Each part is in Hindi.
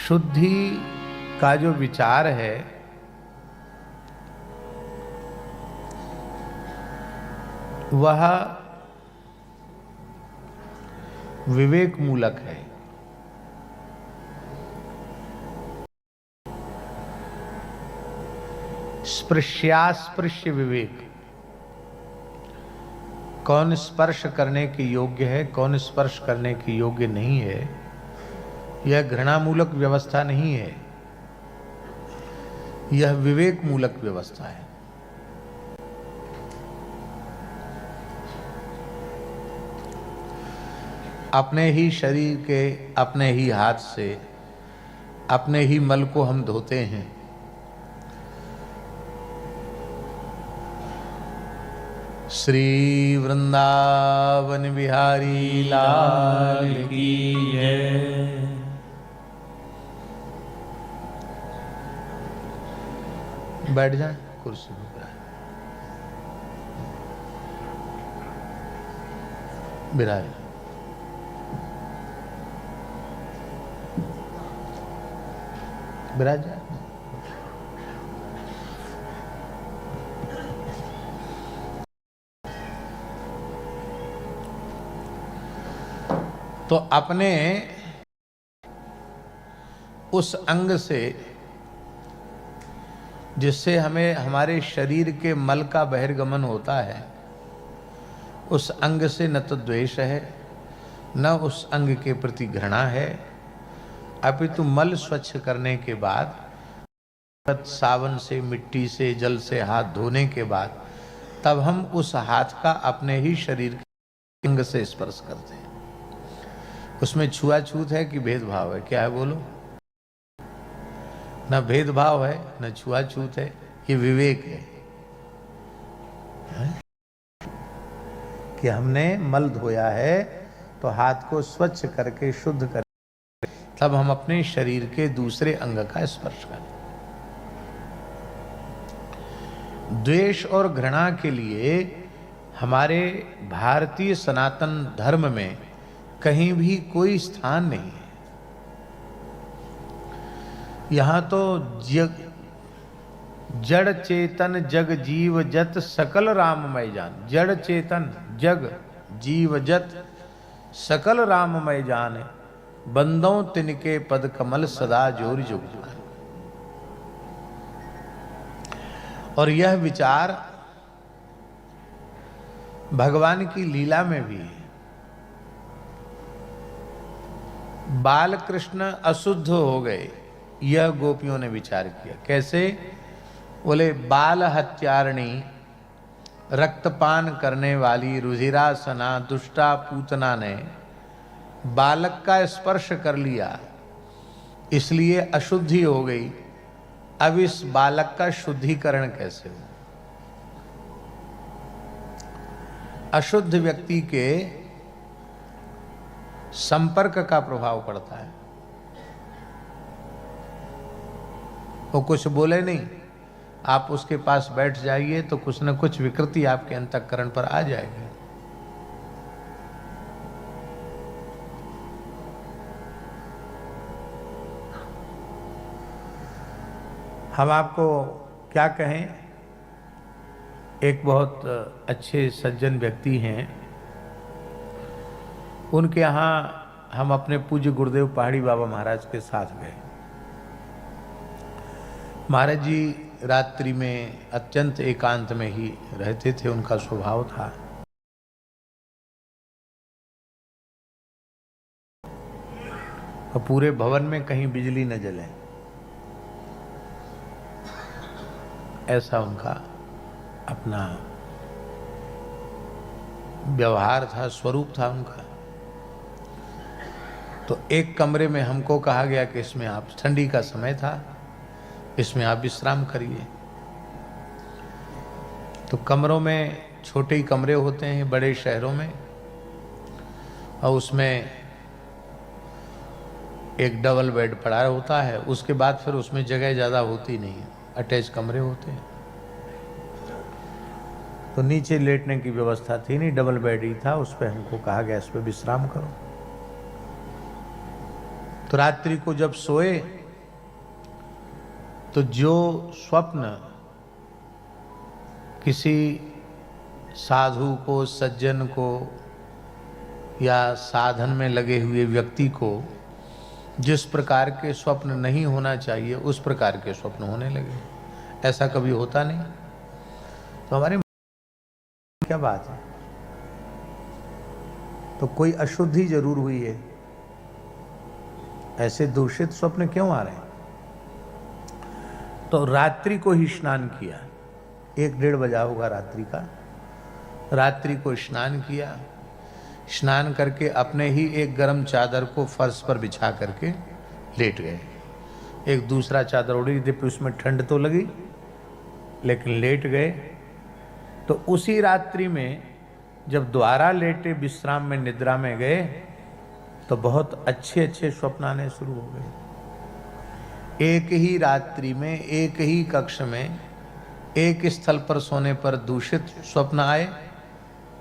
शुद्धि का जो विचार है वह विवेक मूलक है। स्पृश्यास्पृश्य विवेक, कौन स्पर्श करने के योग्य है, कौन स्पर्श करने के योग्य नहीं है, यह घृणामूलक व्यवस्था नहीं है, यह विवेक मूलक व्यवस्था है। अपने ही शरीर के अपने ही हाथ से अपने ही मल को हम धोते हैं। श्री वृंदावन बिहारी लाल की जय। बैठ जाए कुर्सी पर, बिराज। बिराज जाए। तो अपने उस अंग से जिससे हमें हमारे शरीर के मल का बहिर्गमन होता है, उस अंग से न तो द्वेष है, न उस अंग के प्रति घृणा है, अपितु मल स्वच्छ करने के बाद, सावन से, मिट्टी से, जल से हाथ धोने के बाद, तब हम उस हाथ का अपने ही शरीर के अंग से स्पर्श करते हैं। उसमें छुआछूत है कि भेदभाव है? क्या है बोलो? न भेदभाव है, न छुआछूत है, ये विवेक है, कि हमने मल धोया है तो हाथ को स्वच्छ करके शुद्ध करके तब हम अपने शरीर के दूसरे अंग का स्पर्श करें। द्वेष और घृणा के लिए हमारे भारतीय सनातन धर्म में कहीं भी कोई स्थान नहीं है। यहां तो जड़ चेतन जग जीव जत सकल राममय जान। जड़ चेतन जग जीव जत सकल राममय जान, बंदों तिनके पद कमल सदा जोर जुग जान। और यह विचार भगवान की लीला में भी है। बाल कृष्ण अशुद्ध हो गए, यह गोपियों ने विचार किया। कैसे? बोले बाल हत्यारणी, रक्तपान करने वाली रुधिरासना दुष्टा पूतना ने बालक का स्पर्श कर लिया, इसलिए अशुद्धि हो गई। अब इस बालक का शुद्धिकरण कैसे हो? अशुद्ध व्यक्ति के संपर्क का प्रभाव पड़ता है। वो कुछ बोले नहीं, आप उसके पास बैठ जाइए तो कुछ न कुछ विकृति आपके अंतःकरण पर आ जाएगी। हम आपको क्या कहें, एक बहुत अच्छे सज्जन व्यक्ति हैं, उनके यहाँ हम अपने पूज्य गुरुदेव पहाड़ी बाबा महाराज के साथ गए। महाराज जी रात्रि में अत्यंत एकांत में ही रहते थे, उनका स्वभाव था। और पूरे भवन में कहीं बिजली न जले, ऐसा उनका अपना व्यवहार था, स्वरूप था उनका। तो एक कमरे में हमको कहा गया कि इसमें आप, ठंडी का समय था, इसमें आप विश्राम करिए। तो कमरों में छोटे ही कमरे होते हैं बड़े शहरों में, और उसमें एक डबल बेड पड़ा होता है। उसके बाद फिर उसमें जगह ज़्यादा होती नहीं है, अटैच कमरे होते हैं। तो नीचे लेटने की व्यवस्था थी नहीं, डबल बेड ही था, उस पर हमको कहा गया इस पर विश्राम करो। तो रात्रि को जब सोए तो जो स्वप्न किसी साधु को, सज्जन को या साधन में लगे हुए व्यक्ति को जिस प्रकार के स्वप्न नहीं होना चाहिए उस प्रकार के स्वप्न होने लगे। ऐसा कभी होता नहीं। तो हमारे क्या बात है, तो कोई अशुद्धि जरूर हुई है। ऐसे दूषित स्वप्न क्यों आ रहे हैं? तो रात्रि को ही स्नान किया, 1-1:30 बजा होगा रात्रि का। रात्रि को स्नान किया, स्नान करके अपने ही एक गर्म चादर को फर्श पर बिछा करके लेट गए। एक दूसरा चादर ओढ़ी थी, उसमें ठंड तो लगी लेकिन लेट गए। तो उसी रात्रि में जब दोबारा लेटे विश्राम में, निद्रा में गए तो बहुत अच्छे अच्छे स्वप्न आने शुरू हो गए। एक ही रात्रि में, एक ही कक्ष में, एक स्थल पर सोने पर दूषित स्वप्न आए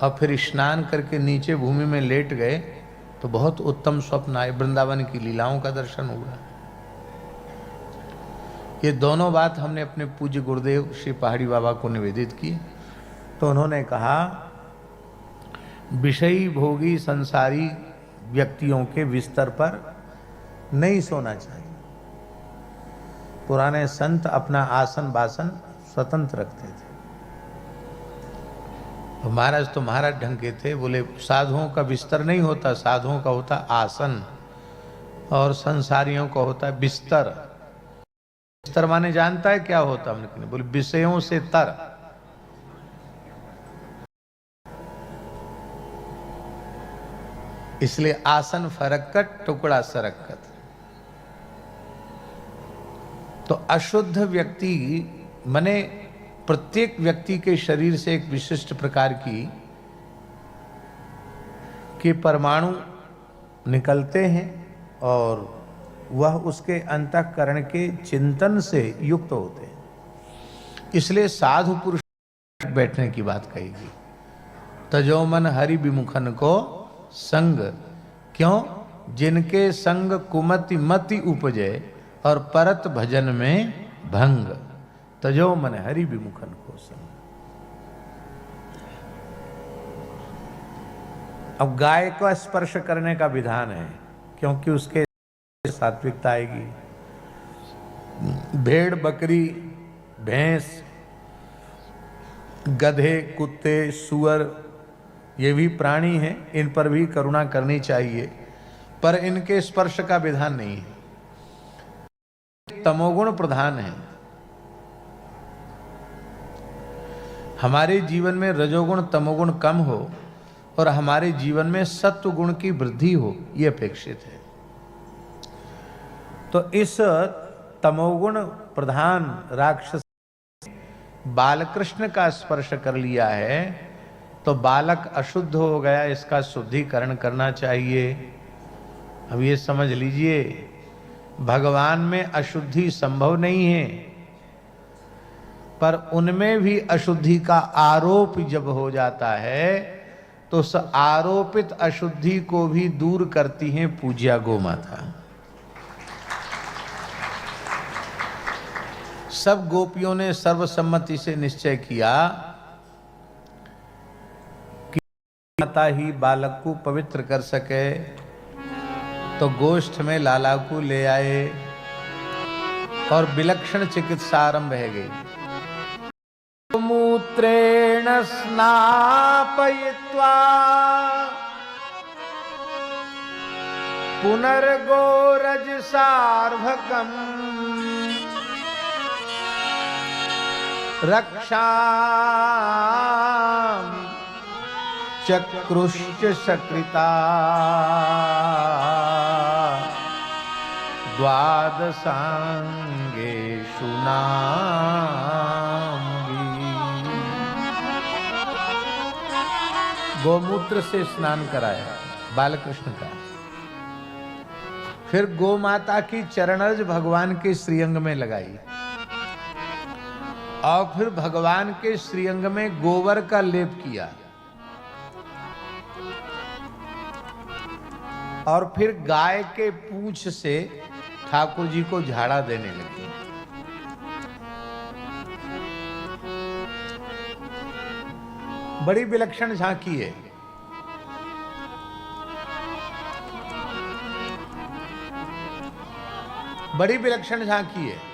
और फिर स्नान करके नीचे भूमि में लेट गए तो बहुत उत्तम स्वप्न आए। वृंदावन की लीलाओं का दर्शन हुआ। ये दोनों बात हमने अपने पूज्य गुरुदेव श्री पहाड़ी बाबा को निवेदित की। तो उन्होंने कहा विषयी भोगी संसारी व्यक्तियों के बिस्तर पर नहीं सोना चाहिए। पुराने संत अपना आसन बासन स्वतंत्र रखते थे। महाराज तो महाराज ढंग के थे, बोले साधुओं का बिस्तर नहीं होता, साधुओं का होता आसन और संसारियों का होता है बिस्तर। बिस्तर माने जानता है क्या होता? हमने बोले विषयों से तर। इसलिए आसन फरक्कत टुकड़ा सरक्कत। तो अशुद्ध व्यक्ति माने प्रत्येक व्यक्ति के शरीर से एक विशिष्ट प्रकार के परमाणु निकलते हैं और वह उसके अंतःकरण के चिंतन से युक्त होते हैं। इसलिए साधु पुरुष बैठने की बात कहेगी। तजो मन हरि विमुखन को संग, क्यों? जिनके संग कुमति मति उपजे और परत भजन में भंग। तजो मन हरि विमुखन को संग। अब गाय को स्पर्श करने का विधान है क्योंकि उसके सात्विकता आएगी। भेड़, बकरी, भैंस, गधे, कुत्ते, सुअर ये भी प्राणी हैं, इन पर भी करुणा करनी चाहिए, पर इनके स्पर्श का विधान नहीं है। तमोगुण प्रधान है। हमारे जीवन में रजोगुण तमोगुण कम हो और हमारे जीवन में सत्व गुण की वृद्धि हो, यह अपेक्षित है। तो इस तमोगुण प्रधान राक्षस बालकृष्ण का स्पर्श कर लिया है तो बालक अशुद्ध हो गया, इसका शुद्धिकरण करना चाहिए। अब ये समझ लीजिए, भगवान में अशुद्धि संभव नहीं है, पर उनमें भी अशुद्धि का आरोप जब हो जाता है तो उस आरोपित अशुद्धि को भी दूर करती हैं पूज्या गोमाता। सब गोपियों ने सर्वसम्मति से निश्चय किया कि माता ही बालक को पवित्र कर सके, तो गोष्ठ में लाला को ले आए और विलक्षण चिकित्सा आरंभ है गई। मूत्रेण स्नापयित्वा पुनर्गोरज सार्भकम् रक्षां चक्रुश्च सकृता द्वादशांगेषु नाम्भी। गोमूत्र से स्नान कराया बालकृष्ण का। फिर गोमाता की चरणरज भगवान के श्रीअंग में लगाई और फिर भगवान के श्रीअंग में गोबर का लेप किया। और फिर गाय के पूंछ से ठाकुर जी को झाड़ा देने लगी। बड़ी विलक्षण झांकी है। बड़ी विलक्षण झांकी है।